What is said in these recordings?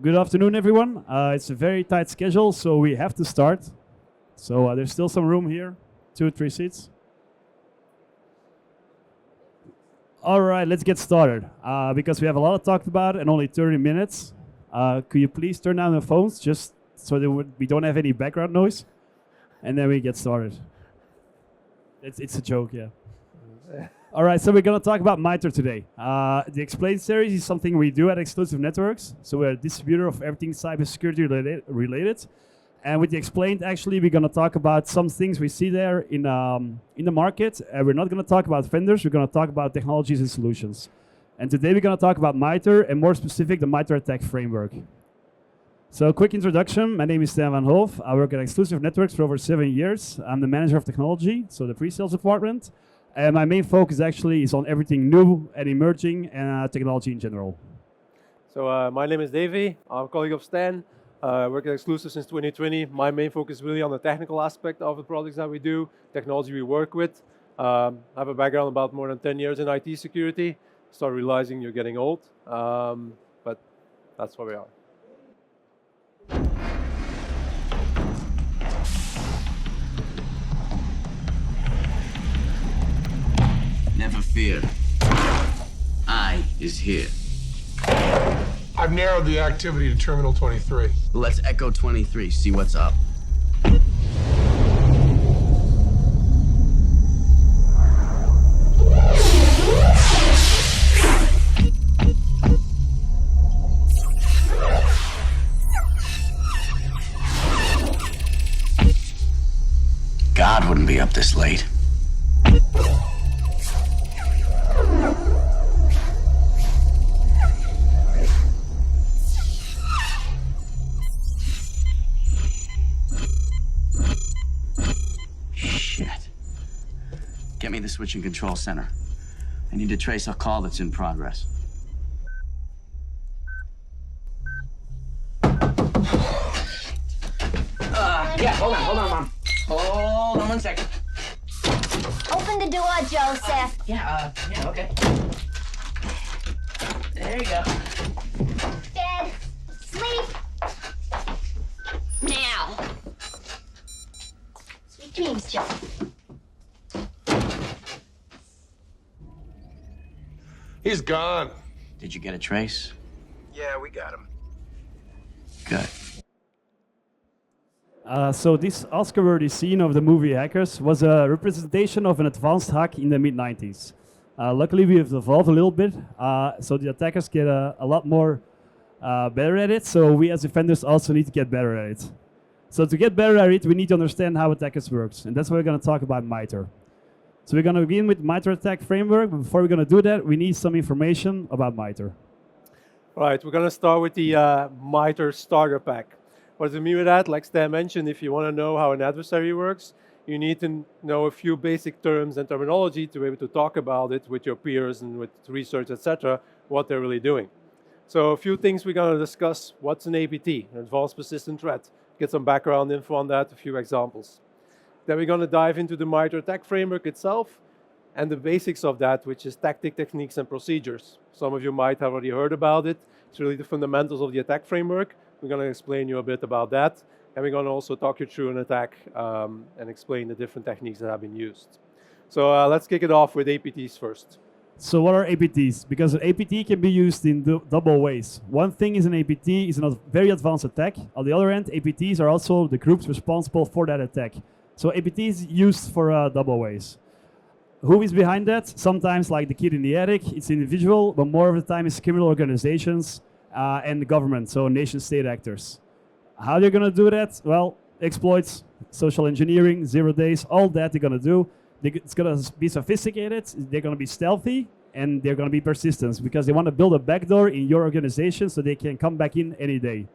Good afternoon, everyone. It's a very tight schedule, so we have to start. So there's still some room here, 2 or 3 seats. All right, let's get started. Because we have a lot to talk about and only 30 minutes. Could you please turn down the phones just so that we don't have any background noise? And then we get started. It's a joke, yeah. All right, so we're going to talk about MITRE today. The Explained series is something we do at Exclusive Networks. So we're a distributor of everything cybersecurity related. And with the Explained, actually, we're going to talk about some things we see there in the market. We're not going to talk about vendors. We're going to talk about technologies and solutions. And today we're going to talk about MITRE, and more specific, the MITRE ATT&CK Framework. So quick introduction. My name is Stan van Hoof. I work at Exclusive Networks for over 7 years. I'm the manager of technology, so the pre-sales department. And my main focus actually is on everything new and emerging and technology in general. So my name is Davey. I'm a colleague of Stan. I work at Exclusive since 2020. My main focus is really on the technical aspect of the products that we do, technology we work with. I have a background about more than 10 years in IT security. Start realizing you're getting old, but that's where we are. Never fear. I is here. I've narrowed the activity to Terminal 23. Let's echo 23, see what's up. God wouldn't be up this late. Get me the switch and control center. I need to trace a call that's in progress. Yeah, hold on, Mom. Hold on 1 second. Open the door, Joseph. Yeah, okay. There you go. Dad, sleep. Now. Sweet dreams, Joseph. He's gone. Did you get a trace? Yeah, we got him. Good. So this Oscar-worthy scene of the movie Hackers was a representation of an advanced hack in the mid-90s. Luckily, we have evolved a little bit, so the attackers get a lot more better at it, so we as defenders also need to get better at it. So to get better at it, we need to understand how attackers works, and that's why we're going to talk about MITRE. So we're going to begin with MITRE ATT&CK Framework, but before we're going to do that, we need some information about MITRE. Right, we're going to start with the MITRE Starter Pack. What does it mean with that? Like Stan mentioned, if you want to know how an adversary works, you need to know a few basic terms and terminology to be able to talk about it with your peers and with research, etc., what they're really doing. So a few things we're going to discuss. What's an APT, an Advanced Persistent Threat? Get some background info on that, a few examples. Then we're going to dive into the MITRE ATT&CK Framework itself and the basics of that, which is tactic, techniques, and procedures. Some of you might have already heard about it. It's really the fundamentals of the attack framework. We're going to explain you a bit about that. And we're going to also talk you through an attack and explain the different techniques that have been used. So let's kick it off with APTs first. So what are APTs? Because an APT can be used in double ways. One thing is an APT is a very advanced attack. On the other end, APTs are also the groups responsible for that attack. So APT is used for double ways. Who is behind that? Sometimes, like the kid in the attic, it's individual, but more of the time it's criminal organizations and the government, so nation-state actors. How they're going to do that? Well, exploits, social engineering, 0 days, all that they're going to do. It's going to be sophisticated, they're going to be stealthy, and they're going to be persistent because they want to build a backdoor in your organization so they can come back in any day.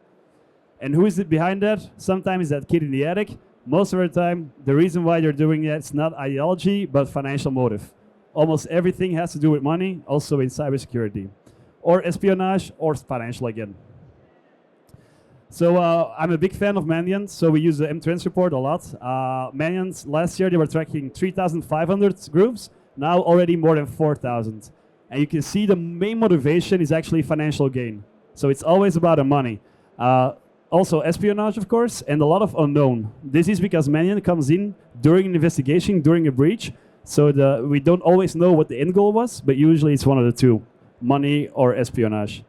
And who is it behind that? Sometimes that kid in the attic. Most of the time, the reason why they're doing that is not ideology, but financial motive. Almost everything has to do with money, also in cybersecurity. Or espionage, or financial again. So I'm a big fan of Mandiant, so we use the M-Trends report a lot. Mandiant, last year they were tracking 3,500 groups, now already more than 4,000. And you can see the main motivation is actually financial gain. So it's always about the money. Also espionage, of course, and a lot of unknown. This is because Manion comes in during an investigation, during a breach, so we don't always know what the end goal was, but usually it's one of the two, money or espionage.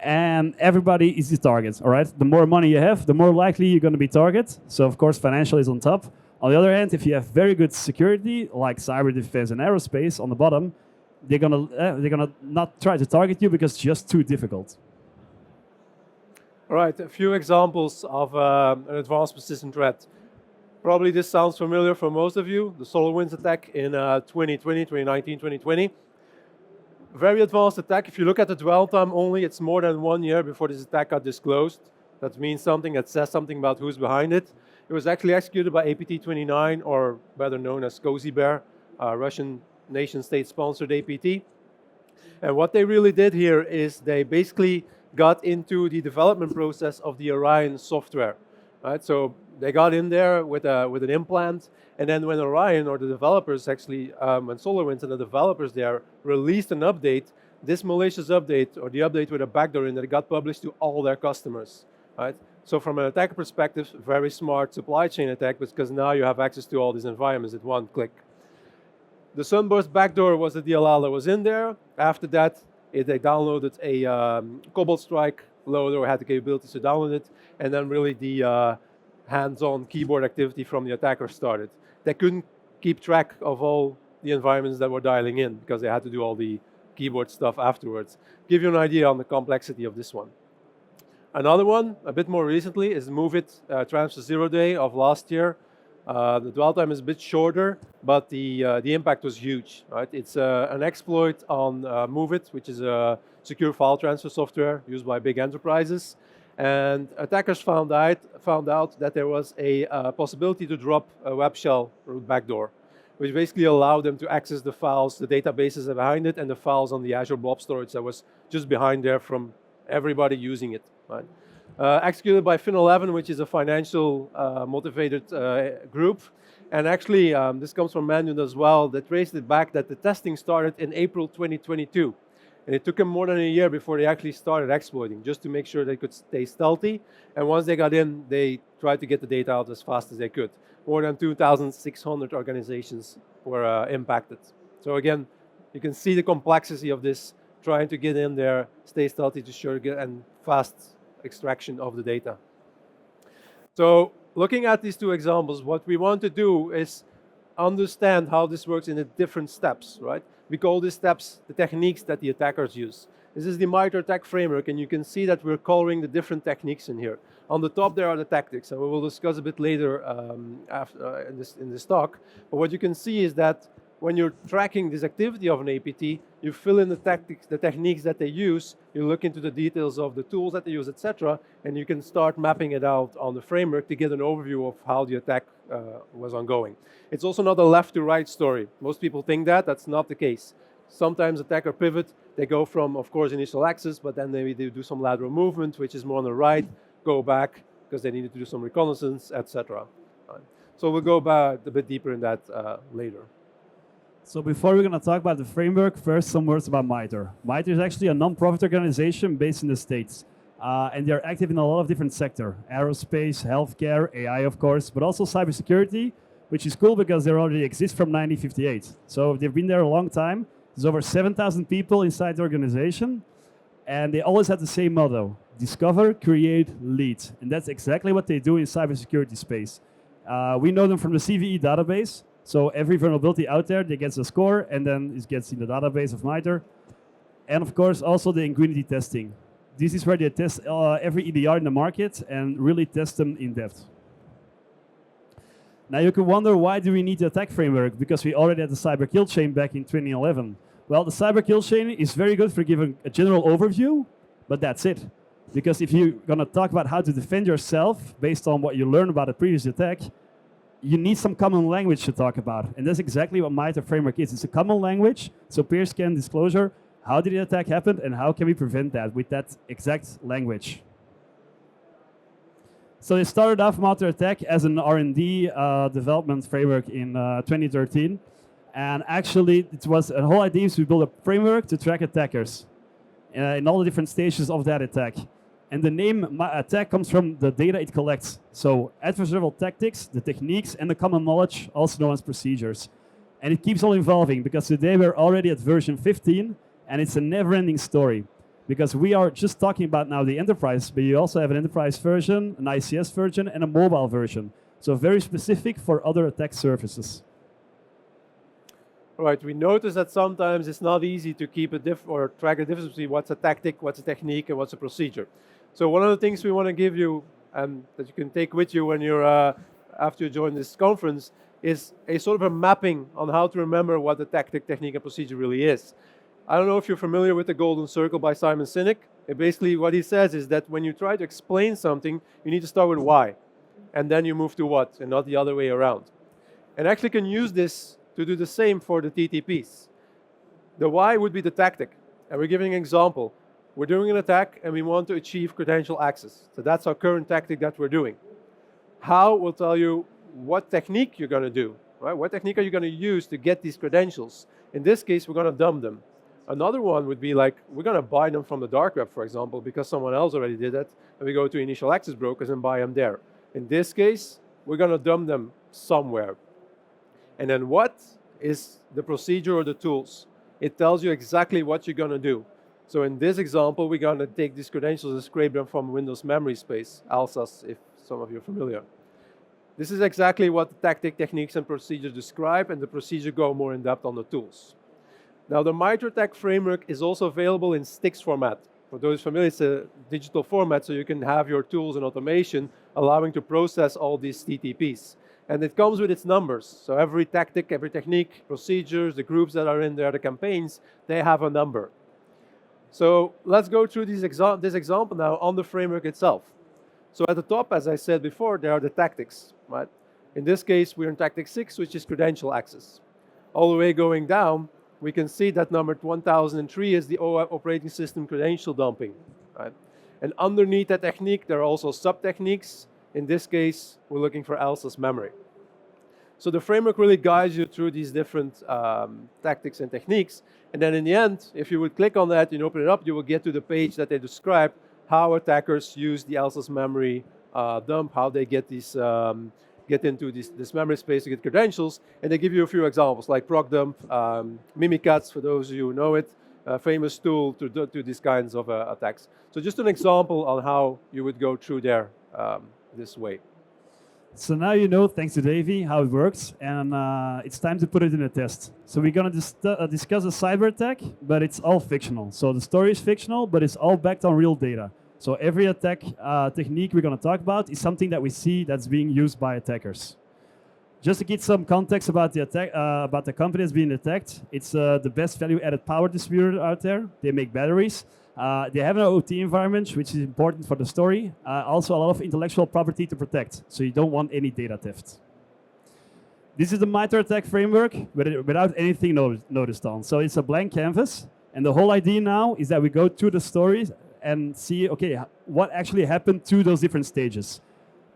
And everybody is the target, all right? The more money you have, the more likely you're going to be target. So of course, financial is on top. On the other hand, if you have very good security, like cyber defense and aerospace on the bottom, they're gonna not try to target you because it's just too difficult. All right, a few examples of an advanced persistent threat. Probably this sounds familiar for most of you, the SolarWinds attack in 2019, 2020. Very advanced attack. If you look at the dwell time only, it's more than 1 year before this attack got disclosed. That means something, that says something about who's behind it. It was actually executed by APT-29, or better known as Cozy Bear, Russian nation-state-sponsored APT. And what they really did here is they basically got into the development process of the Orion software. Right? So they got in there with an implant, and then when Orion, or the developers actually, when SolarWinds and the developers there released an update, this malicious update, or the update with a backdoor in it, got published to all their customers. Right? So from an attacker perspective, very smart supply chain attack, because now you have access to all these environments at one click. The Sunburst backdoor was the DLL that was in there. After that, they downloaded a Cobalt Strike loader, or had the capabilities to download it, and then really the hands-on keyboard activity from the attacker started. They couldn't keep track of all the environments that were dialing in, because they had to do all the keyboard stuff afterwards. Give you an idea on the complexity of this one. Another one, a bit more recently, is MOVEit Transfer Zero Day of last year. The dwell time is a bit shorter, but the impact was huge. Right? It's an exploit on MOVEit, which is a secure file transfer software used by big enterprises. And attackers found out that there was a possibility to drop a web shell root backdoor, which basically allowed them to access the files, the databases behind it, and the files on the Azure Blob Storage that was just behind there from everybody using it. Right? Executed by Fin11, which is a financial motivated group. And actually, this comes from Manion as well, that traced it back that the testing started in April 2022. And it took them more than a year before they actually started exploiting, just to make sure they could stay stealthy. And once they got in, they tried to get the data out as fast as they could. More than 2,600 organizations were impacted. So again, you can see the complexity of this, trying to get in there, stay stealthy to sure get and fast extraction of the data. So looking at these two examples, what we want to do is understand how this works in the different steps, right? We call these steps the techniques that the attackers use. This is the MITRE ATT&CK framework, and you can see that we're coloring the different techniques in here. On the top, there are the tactics, and we will discuss a bit later in this talk. But what you can see is that when you're tracking this activity of an APT, you fill in the tactics, the techniques that they use, you look into the details of the tools that they use, etc., and you can start mapping it out on the framework to get an overview of how the attack was ongoing. It's also not a left to right story. Most people think that, that's not the case. Sometimes attacker pivot, they go from, of course, initial access, but then maybe they do some lateral movement, which is more on the right, go back, because they needed to do some reconnaissance, etc. So we'll go a bit deeper in that later. So before we're going to talk about the framework, first some words about MITRE. MITRE is actually a non-profit organization based in the States. And they're active in a lot of different sectors. Aerospace, healthcare, AI of course, but also cybersecurity, which is cool because they already exist from 1958. So they've been there a long time. There's over 7,000 people inside the organization. And they always have the same motto: discover, create, lead. And that's exactly what they do in cybersecurity space. We know them from the CVE database. So every vulnerability out there, they get a score, and then it gets in the database of MITRE. And of course, also the Engenuity testing. This is where they test every EDR in the market and really test them in depth. Now you can wonder, why do we need the attack framework? Because we already had the cyber kill chain back in 2011. Well, the cyber kill chain is very good for giving a general overview, but that's it. Because if you're going to talk about how to defend yourself based on what you learned about a previous attack, you need some common language to talk about. And that's exactly what MITRE framework is. It's a common language, so peers can disclosure how did the attack happen and how can we prevent that with that exact language. So they started off MITRE ATT&CK as an R&D development framework in 2013. And actually, it was a whole idea to build a framework to track attackers. in all the different stages of that attack. And the name attack comes from the data it collects. So adversarial tactics, the techniques, and the common knowledge, also known as procedures. And it keeps on evolving because today we're already at version 15, and it's a never-ending story. Because we are just talking about now the enterprise, but you also have an enterprise version, an ICS version, and a mobile version. So very specific for other attack surfaces. Right, we notice that sometimes it's not easy to keep or track the difference between what's a tactic, what's a technique, and what's a procedure. So one of the things we want to give you, and that you can take with you when you're after you join this conference, is a sort of a mapping on how to remember what the tactic, technique, and procedure really is. I don't know if you're familiar with the Golden Circle by Simon Sinek. Basically, what he says is that when you try to explain something, you need to start with why, and then you move to what, and not the other way around. And actually can use this to do the same for the TTPs. The why would be the tactic. And we're giving an example. We're doing an attack and we want to achieve credential access. So that's our current tactic that we're doing. How will tell you what technique you're going to do. Right? What technique are you going to use to get these credentials? In this case, we're going to dump them. Another one would be like, we're going to buy them from the dark web, for example, because someone else already did that, and we go to initial access brokers and buy them there. In this case, we're going to dump them somewhere. And then what is the procedure or the tools? It tells you exactly what you're going to do. So in this example, we're going to take these credentials and scrape them from Windows memory space, ALSAs, if some of you are familiar. This is exactly what the tactic, techniques, and procedures describe, and the procedure go more in depth on the tools. Now, the MITRE ATT&CK framework is also available in sticks format. For those familiar, it's a digital format, so you can have your tools and automation allowing to process all these TTPs. And it comes with its numbers. So every tactic, every technique, procedures, the groups that are in there, the campaigns, they have a number. So let's go through this example now on the framework itself. So at the top, as I said before, there are the tactics, right? In this case, we're in tactic 6, which is credential access. All the way going down, we can see that number 1003 is the operating system credential dumping, right? And underneath that technique, there are also sub-techniques. In this case, we're looking for ALSA's memory. So the framework really guides you through these different tactics and techniques. And then in the end, if you would click on that and open it up, you will get to the page that they describe how attackers use the ALSA's memory dump, how they get these get into this memory space to get credentials, and they give you a few examples like proc dump, Mimikatz, for those of you who know it, a famous tool to do these kinds of attacks. So just an example on how you would go through there this way. So now you know, thanks to Davey, how it works, and it's time to put it in a test. So we're going to discuss a cyber attack, but it's all fictional. So the story is fictional, but it's all backed on real data. So every attack technique we're going to talk about is something that we see that's being used by attackers. Just to get some context about the attack, about the company that's being attacked, it's the best value-added power distributor out there. They make batteries. They have an OT environment, which is important for the story. Also, a lot of intellectual property to protect, so you don't want any data theft. This is the MITRE ATT&CK framework, without anything noticed on. So it's a blank canvas, and the whole idea now is that we go through the stories and see, okay, what actually happened to those different stages.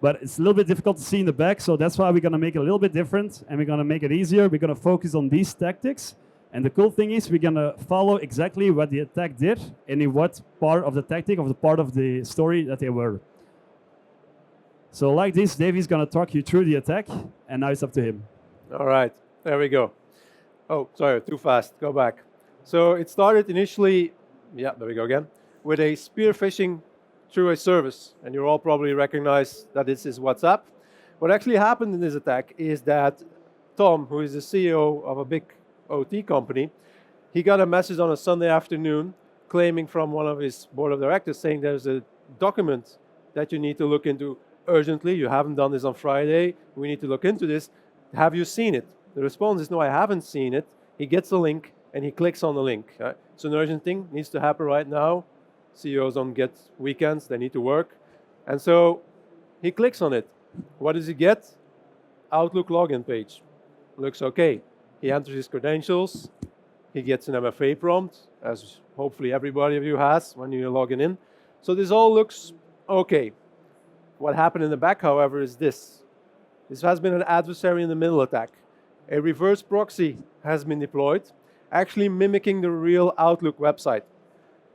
But it's a little bit difficult to see in the back, so that's why we're going to make it a little bit different, and we're going to make it easier. We're going to focus on these tactics. And the cool thing is we're going to follow exactly what the attack did and in what part of the tactic of the part of the story that they were. So like this, Davey's going to talk you through the attack, and now it's up to him. All right, there we go. Oh, sorry, too fast. Go back. So it started initially, yeah, there we go again, with a spear phishing through a service. And you all probably recognize that this is WhatsApp. What actually happened in this attack is that Tom, who is the CEO of a big OT company, he got a message on a Sunday afternoon claiming from one of his board of directors saying there's a document that you need to look into urgently. You haven't done this on Friday. We need to look into this. Have you seen it? The response is, no, I haven't seen it. He gets the link and he clicks on the link. Right? It's an urgent thing, needs to happen right now. CEOs don't get weekends, they need to work. And so he clicks on it. What does he get? Outlook login page. Looks okay. He enters his credentials. He gets an MFA prompt, as hopefully everybody of you has when you're logging in. So this all looks okay. What happened in the back, however, is this. This has been an adversary in the middle attack. A reverse proxy has been deployed, actually mimicking the real Outlook website.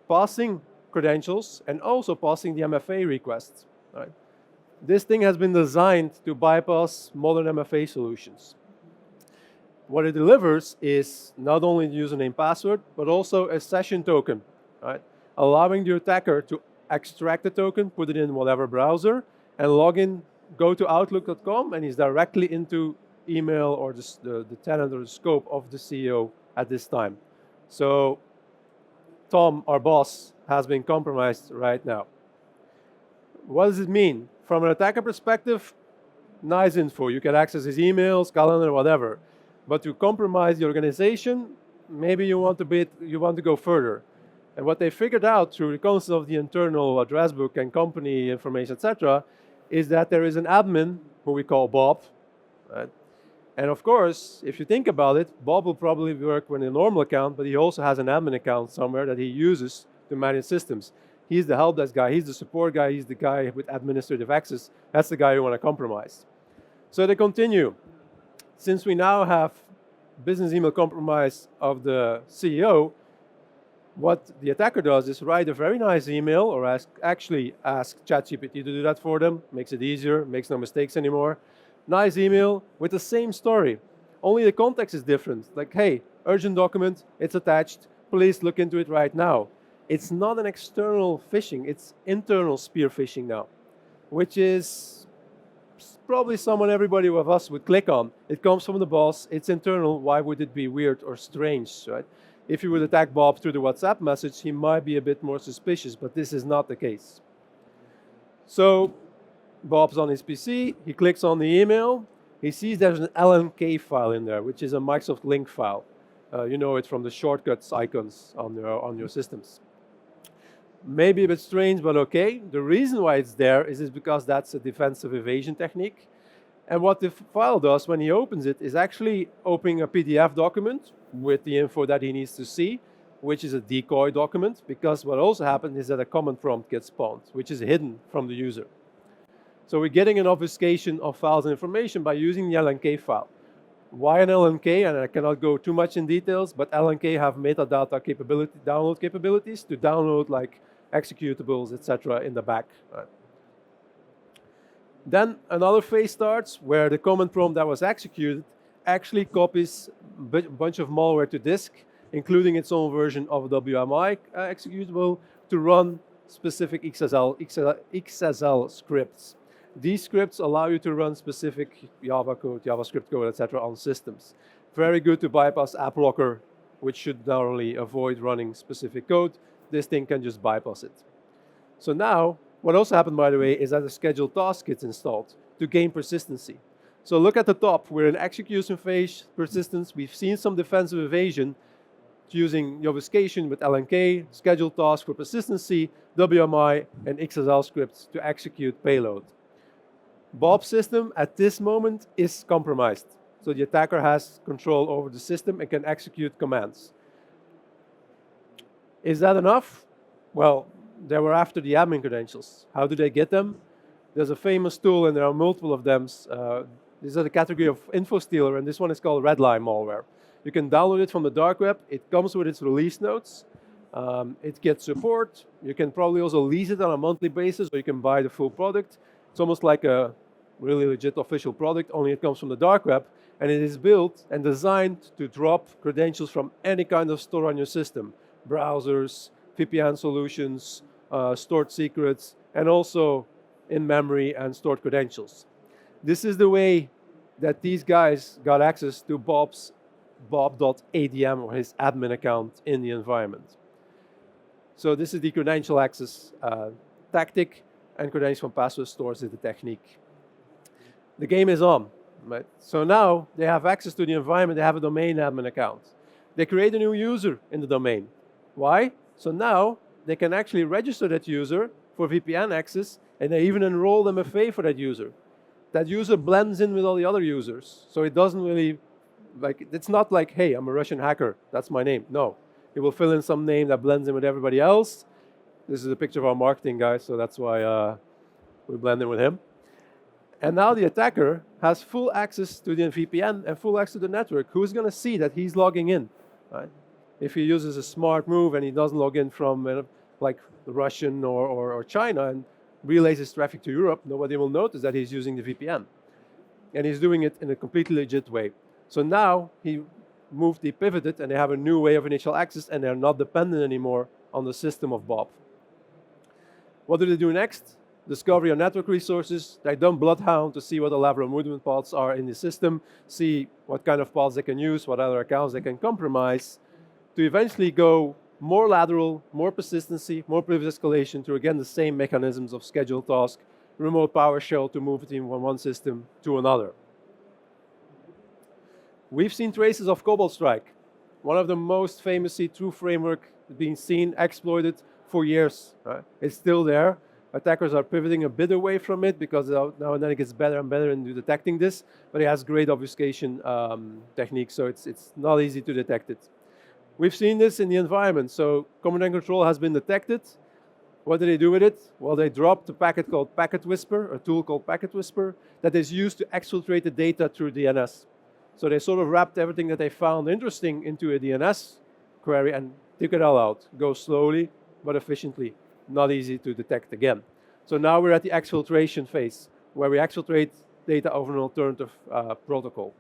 passing credentials and also passing the MFA requests. Right? This thing has been designed to bypass modern MFA solutions. What it delivers is not only the username password, but also a session token, right? Allowing the attacker to extract the token, put it in whatever browser, and log in, go to outlook.com, and he's directly into email or the tenant or the scope of the CEO at this time. So Tom, our boss, has been compromised right now. What does it mean? From an attacker perspective, nice info. You can access his emails, calendar, whatever. But to compromise the organization, maybe you want to go further. And what they figured out through reconnaissance of the internal address book and company information, etc., is that there is an admin who we call Bob. Right? And of course, if you think about it, Bob will probably work with a normal account, but he also has an admin account somewhere that he uses to manage systems. He's the help desk guy, he's the support guy, he's the guy with administrative access. That's the guy you want to compromise. So they continue. Since we now have business email compromise of the CEO, what the attacker does is write a very nice email or actually ask ChatGPT to do that for them. Makes it easier, makes no mistakes anymore. Nice email with the same story. Only the context is different. Like, hey, urgent document, it's attached. Please look into it right now. It's not an external phishing, it's internal spear phishing now, which is probably someone everybody of us would click on. It comes from the boss, it's internal, why would it be weird or strange, right? If you would attack Bob through the WhatsApp message, he might be a bit more suspicious, but this is not the case. So Bob's on his PC, he clicks on the email, he sees there's an LNK file in there, which is a Microsoft link file. You know it from the shortcuts icons on your systems. Maybe a bit strange, but okay. The reason why it's there is because that's a defensive evasion technique. And what the file does when he opens it is actually opening a PDF document with the info that he needs to see, which is a decoy document, because what also happens is that a command prompt gets spawned, which is hidden from the user. So we're getting an obfuscation of files and information by using the LNK file. Why an LNK? And I cannot go too much in details, but LNK have metadata download capabilities to download like executables, etc. in the back. Right. Then another phase starts where the command prompt that was executed actually copies a bunch of malware to disk, including its own version of a WMI executable to run specific XSL scripts. These scripts allow you to run specific Java code, JavaScript code, etc. on systems. Very good to bypass app locker, which should narrowly avoid running specific code. This thing can just bypass it. So now, what also happened, by the way, is that a scheduled task gets installed to gain persistency. So look at the top. We're in execution phase persistence. We've seen some defensive evasion using the obfuscation with LNK, scheduled task for persistency, WMI, and XSL scripts to execute payload. Bob's system at this moment is compromised. So the attacker has control over the system and can execute commands. Is that enough? Well, they were after the admin credentials. How do they get them? There's a famous tool, and there are multiple of them. These are the category of info stealer, and this one is called Redline malware. You can download it from the dark web. It comes with its release notes. It gets support. You can probably also lease it on a monthly basis, or you can buy the full product. It's almost like a really legit official product, only it comes from the dark web, and it is built and designed to drop credentials from any kind of store on your system. Browsers, VPN solutions, stored secrets, and also in memory and stored credentials. This is the way that these guys got access to bob.adm, or his admin account in the environment. So this is the credential access tactic, and credentials from password stores is the technique. The game is on. Right? So now they have access to the environment, they have a domain admin account. They create a new user in the domain. Why? So now they can actually register that user for VPN access, and they even enroll MFA for that user. That user blends in with all the other users. So it doesn't really, it's not like, hey, I'm a Russian hacker, that's my name. No, it will fill in some name that blends in with everybody else. This is a picture of our marketing guy, so that's why we blend in with him. And now the attacker has full access to the VPN and full access to the network. Who's going to see that he's logging in? Right? If he uses a smart move and he doesn't log in from like the Russian or China, and relays his traffic to Europe, nobody will notice that he's using the VPN. And he's doing it in a completely legit way. So now he pivoted, and they have a new way of initial access, and they're not dependent anymore on the system of Bob. What do they do next? Discovery of network resources. They dump Bloodhound to see what the lateral movement paths are in the system, see what kind of paths they can use, what other accounts they can compromise, to eventually go more lateral, more persistency, more privilege escalation through, again, the same mechanisms of scheduled task, remote PowerShell to move it from one system to another. We've seen traces of Cobalt Strike, one of the most famously true framework being seen, exploited for years. It's still there. Attackers are pivoting a bit away from it because now and then it gets better and better in detecting this, but it has great obfuscation techniques, so it's not easy to detect it. We've seen this in the environment. So command and control has been detected. What do they do with it? Well, they dropped a packet called Packet Whisper, a tool called Packet Whisper, that is used to exfiltrate the data through DNS. So they sort of wrapped everything that they found interesting into a DNS query and took it all out. Go slowly, but efficiently. Not easy to detect again. So now we're at the exfiltration phase, where we exfiltrate data over an alternative protocol.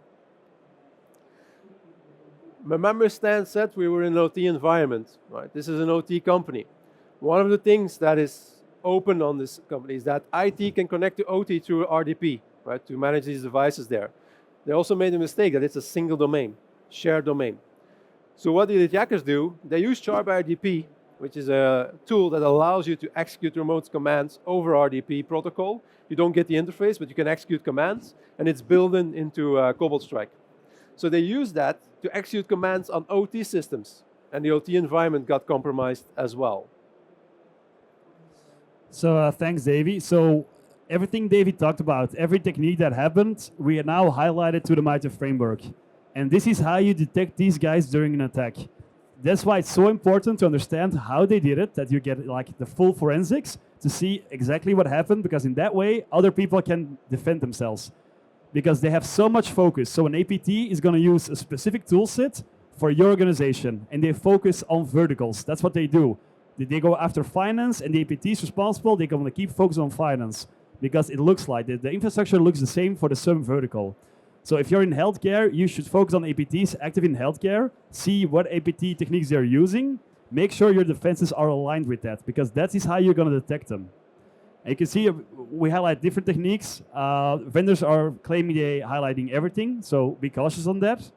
Remember Stan said we were in an OT environment, right? This is an OT company. One of the things that is open on this company is that IT can connect to OT through RDP, right, to manage these devices there. They also made a mistake that it's a single domain, shared domain. So what the attackers do, they use Sharp RDP, which is a tool that allows you to execute remote commands over RDP protocol. You don't get the interface, but you can execute commands, and it's built into Cobalt Strike. So they use that to execute commands on OT systems, and the OT environment got compromised as well. So thanks, Davey. So everything Davey talked about, every technique that happened, we are now highlighted to the MITRE framework. And this is how you detect these guys during an attack. That's why it's so important to understand how they did it, that you get like the full forensics to see exactly what happened, because in that way, other people can defend themselves. Because they have so much focus. So an APT is going to use a specific tool set for your organization, and they focus on verticals. That's what they do. They go after finance, and the APT is responsible. They're going to keep focusing on finance, because it looks like the infrastructure looks the same for the sub-vertical. So if you're in healthcare, you should focus on APTs active in healthcare, see what APT techniques they're using, make sure your defenses are aligned with that, because that is how you're going to detect them. And you can see we highlight different techniques. Vendors are claiming they're highlighting everything, so be cautious on that.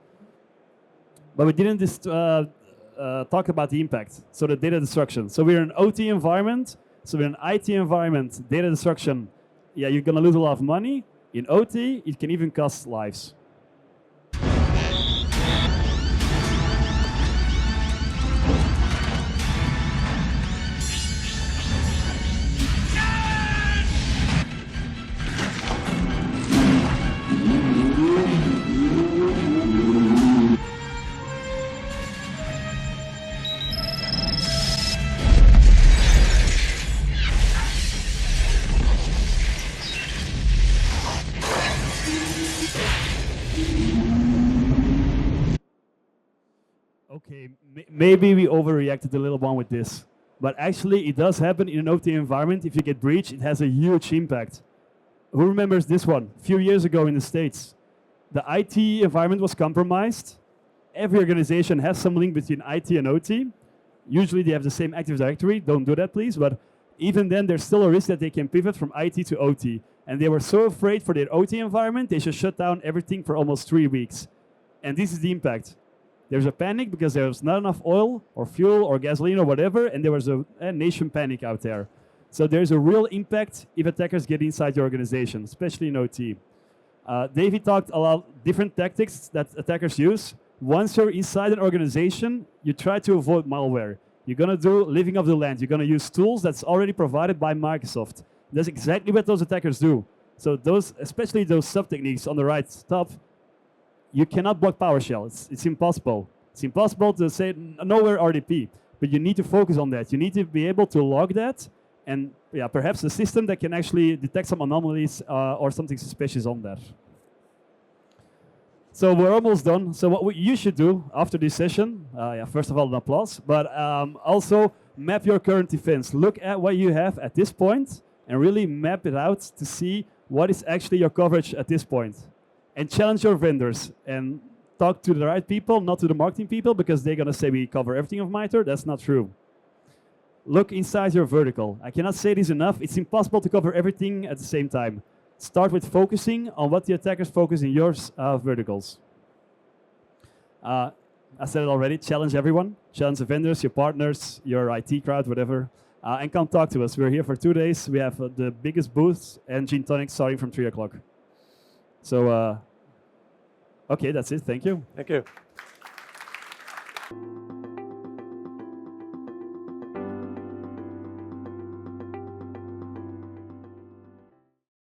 But we didn't just talk about the impact, so the data destruction. So we're in an OT environment, so we're in an IT environment, data destruction. Yeah, you're going to lose a lot of money. In OT, it can even cost lives. Okay, maybe we overreacted a little one with this, but actually it does happen in an OT environment. If you get breached, it has a huge impact. Who remembers this one? A few years ago in the States, the IT environment was compromised. Every organization has some link between IT and OT. Usually they have the same Active Directory. Don't do that, please. But even then, there's still a risk that they can pivot from IT to OT. And they were so afraid for their OT environment, they should shut down everything for almost 3 weeks. And this is the impact. There's a panic because there was not enough oil or fuel or gasoline or whatever, and there was a nation panic out there. So there's a real impact if attackers get inside your organization, especially in OT. David talked a lot of different tactics that attackers use. Once you're inside an organization, you try to avoid malware. You're going to do living off the land. You're going to use tools that's already provided by Microsoft. That's exactly what those attackers do. So those, especially those sub-techniques on the right top, you cannot block PowerShell. It's impossible. It's impossible to say nowhere RDP, but you need to focus on that. You need to be able to log that, and yeah, perhaps a system that can actually detect some anomalies or something suspicious on that. So we're almost done. So what you should do after this session, first of all, an applause, but also map your current defense. Look at what you have at this point and really map it out to see what is actually your coverage at this point. And challenge your vendors and talk to the right people, not to the marketing people, because they're going to say we cover everything of MITRE. That's not true. Look inside your vertical. I cannot say this enough. It's impossible to cover everything at the same time. Start with focusing on what the attackers focus in your verticals. I said it already, challenge everyone. Challenge the vendors, your partners, your IT crowd, whatever. And come talk to us. We're here for 2 days. We have the biggest booths and gin tonic starting from 3 o'clock. So, okay, that's it. Thank you. Thank you.